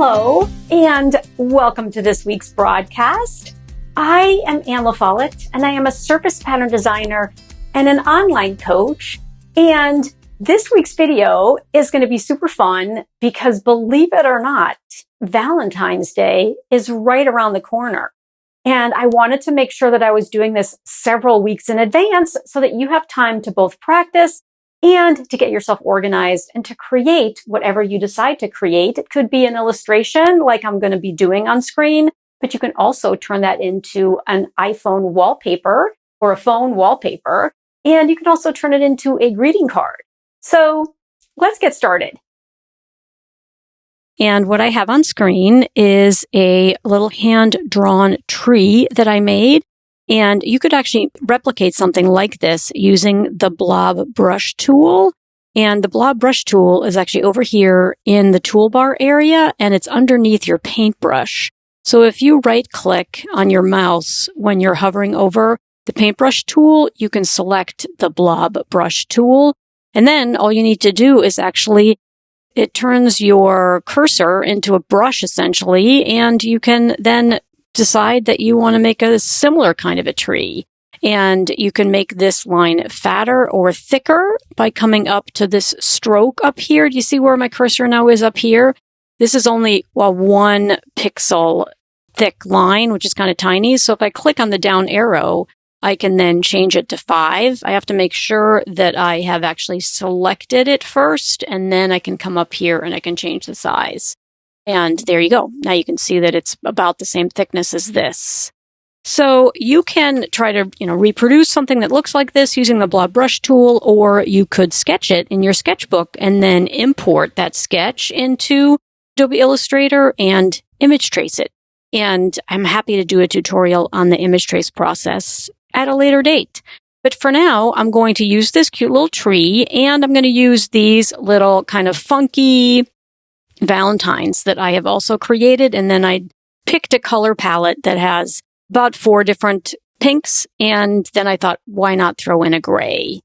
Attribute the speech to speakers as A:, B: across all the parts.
A: Hello, and welcome to this week's broadcast. I am Anne Follette, and I am a surface pattern designer and an online coach. And this week's video is going to be super fun because, believe it or not, Valentine's Day is right around the corner. And I wanted to make sure that I was doing this several weeks in advance so that you have time to both practice and to get yourself organized and to create whatever you decide to create. It could be an illustration like I'm going to be doing on screen, but you can also turn that into an iPhone wallpaper or a phone wallpaper. And you can also turn it into a greeting card. So let's get started. And what I have on screen is a little hand-drawn tree that I made. And you could actually replicate something like this using the blob brush tool. And the blob brush tool is actually over here in the toolbar area, and it's underneath your paintbrush. So if you right-click on your mouse when you're hovering over the paintbrush tool, you can select the blob brush tool. And then all you need to do is it turns your cursor into a brush essentially, and you can then decide that you want to make a similar kind of a tree. And you can make this line fatter or thicker by coming up to this stroke up here. Do you see where my cursor now is up here? This is only a 1 pixel thick line, which is kind of tiny. So if I click on the down arrow, I can then change it to 5. I have to make sure that I have actually selected it first, and then I can come up here and I can change the size. And there you go. Now you can see that it's about the same thickness as this. So you can try to, reproduce something that looks like this using the blob brush tool, or you could sketch it in your sketchbook and then import that sketch into Adobe Illustrator and image trace it. And I'm happy to do a tutorial on the image trace process at a later date. But for now, I'm going to use this cute little tree, and I'm going to use these little kind of funky Valentines that I have also created. And then I picked a color palette that has about 4 different pinks. And then I thought, why not throw in a gray?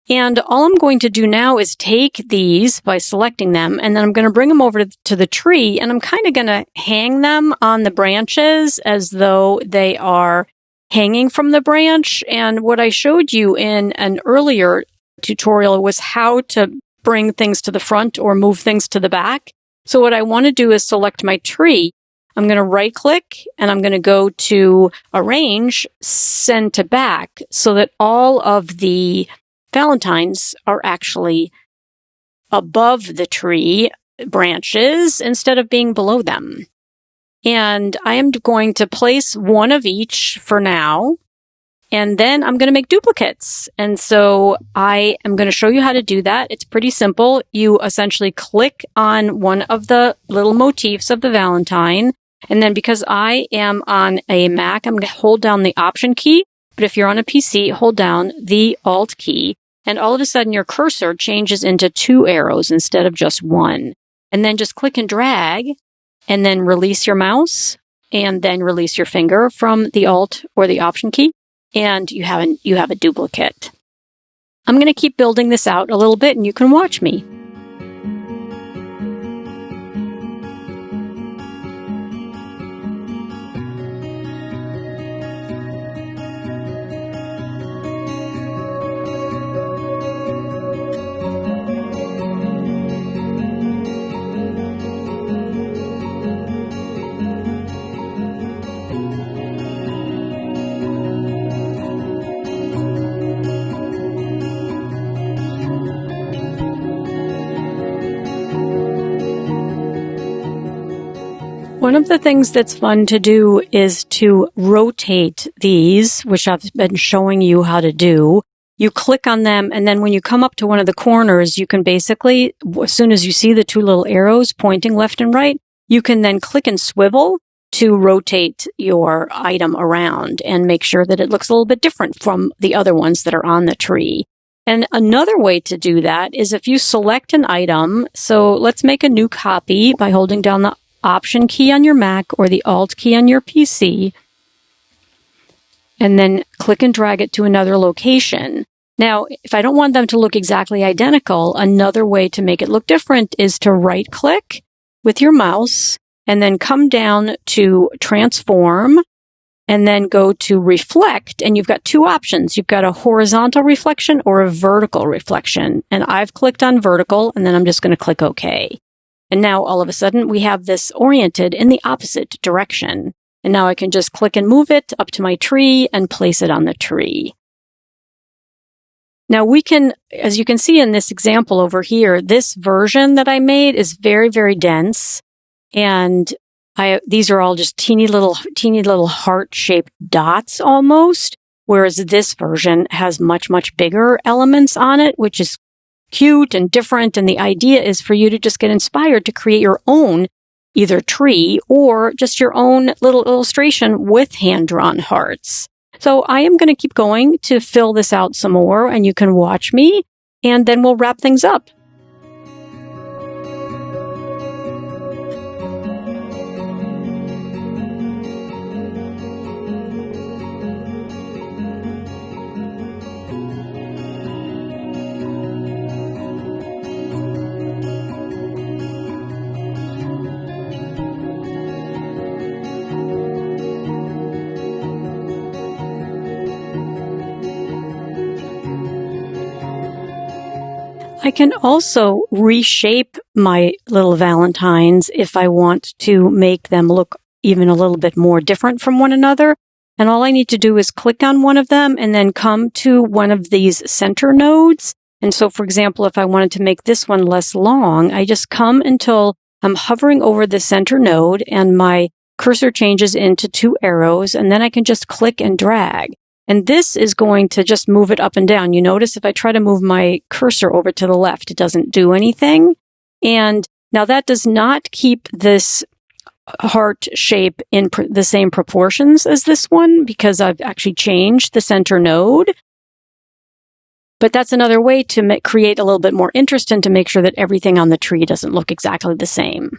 A: And all I'm going to do now is take these by selecting them, and then I'm going to bring them over to the tree, and I'm kind of going to hang them on the branches as though they are hanging from the branch. And what I showed you in an earlier tutorial was how to bring things to the front or move things to the back. So what I want to do is select my tree. I'm going to right click and I'm going to go to Arrange, Send to Back, so that all of the Valentines are actually above the tree branches instead of being below them. And I am going to place one of each for now. And then I'm going to make duplicates. And so I am going to show you how to do that. It's pretty simple. You essentially click on one of the little motifs of the Valentine. And then because I am on a Mac, I'm going to hold down the Option key. But if you're on a PC, hold down the Alt key. And all of a sudden your cursor changes into 2 arrows instead of just 1. And then just click and drag and then release your mouse and then release your finger from the Alt or the Option key. And you have a duplicate. I'm going to keep building this out a little bit, and you can watch me. One of the things that's fun to do is to rotate these, which I've been showing you how to do. You click on them, and then when you come up to one of the corners, you can basically, as soon as you see the 2 little arrows pointing left and right, you can then click and swivel to rotate your item around and make sure that it looks a little bit different from the other ones that are on the tree. And another way to do that is if you select an item. So let's make a new copy by holding down the Option key on your Mac or the Alt key on your PC, and then click and drag it to another location. Now, if I don't want them to look exactly identical, another way to make it look different is to right-click with your mouse and then come down to transform, and then go to reflect, and you've got two options. You've got a horizontal reflection or a vertical reflection, and I've clicked on vertical, and then I'm just going to click OK. And now all of a sudden we have this oriented in the opposite direction. And now I can just click and move it up to my tree and place it on the tree. Now we can, as you can see in this example over here, this version that I made is very, very dense. And these are all just teeny little heart-shaped dots almost, whereas this version has much, much bigger elements on it, which is cute and different. And the idea is for you to just get inspired to create your own either tree or just your own little illustration with hand-drawn hearts. So I am going to keep going to fill this out some more, and you can watch me, and then we'll wrap things up. I can also reshape my little Valentines if I want to make them look even a little bit more different from one another. And all I need to do is click on one of them and then come to one of these center nodes. And so, for example, if I wanted to make this one less long, I just come until I'm hovering over the center node and my cursor changes into two arrows, and then I can just click and drag. And this is going to just move it up and down. You notice if I try to move my cursor over to the left, it doesn't do anything. And now that does not keep this heart shape in the same proportions as this one because I've actually changed the center node. But that's another way to create a little bit more interest and to make sure that everything on the tree doesn't look exactly the same.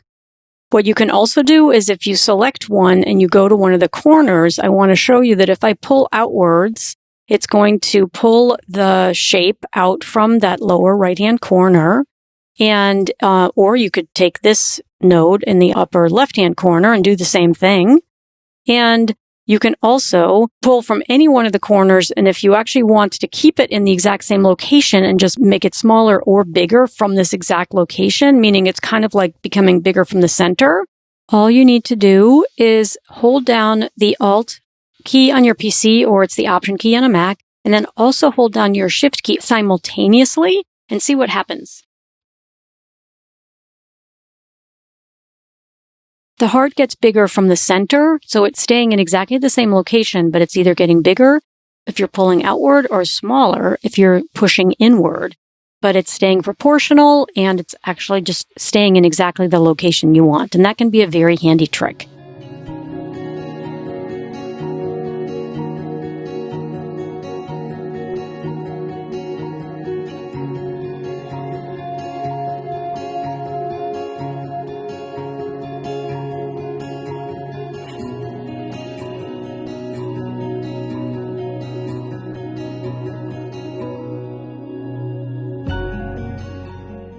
A: What you can also do is if you select one and you go to one of the corners, I want to show you that if I pull outwards, it's going to pull the shape out from that lower right-hand corner. And, or you could take this node in the upper left-hand corner and do the same thing. And you can also pull from any one of the corners. And if you actually want to keep it in the exact same location and just make it smaller or bigger from this exact location, meaning it's kind of like becoming bigger from the center, all you need to do is hold down the Alt key on your PC, or it's the Option key on a Mac, and then also hold down your Shift key simultaneously and see what happens. The heart gets bigger from the center, so it's staying in exactly the same location, but it's either getting bigger if you're pulling outward or smaller if you're pushing inward. But it's staying proportional, and it's actually just staying in exactly the location you want. And that can be a very handy trick.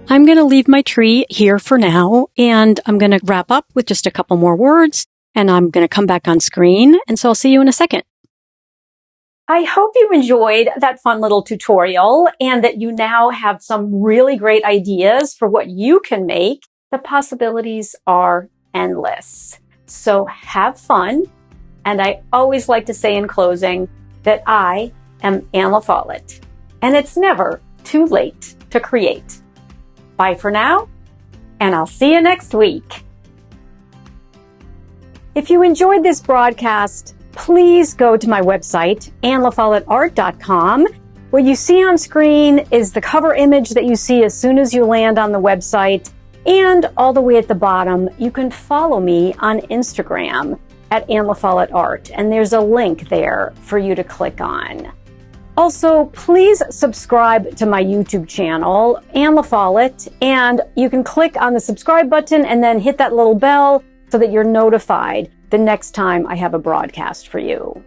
A: I'm going to leave my tree here for now, and I'm going to wrap up with just a couple more words, and I'm going to come back on screen, and so I'll see you in a second. I hope you enjoyed that fun little tutorial and that you now have some really great ideas for what you can make. The possibilities are endless. So have fun. And I always like to say in closing that I am Anne Follett, and it's never too late to create. Bye for now, and I'll see you next week. If you enjoyed this broadcast, please go to my website, AnneLaFolletteArt.com. What you see on screen is the cover image that you see as soon as you land on the website. And all the way at the bottom, you can follow me on Instagram at AnneLaFolletteArt. And there's a link there for you to click on. Also, please subscribe to my YouTube channel, Anne LaFollette, and you can click on the subscribe button and then hit that little bell so that you're notified the next time I have a broadcast for you.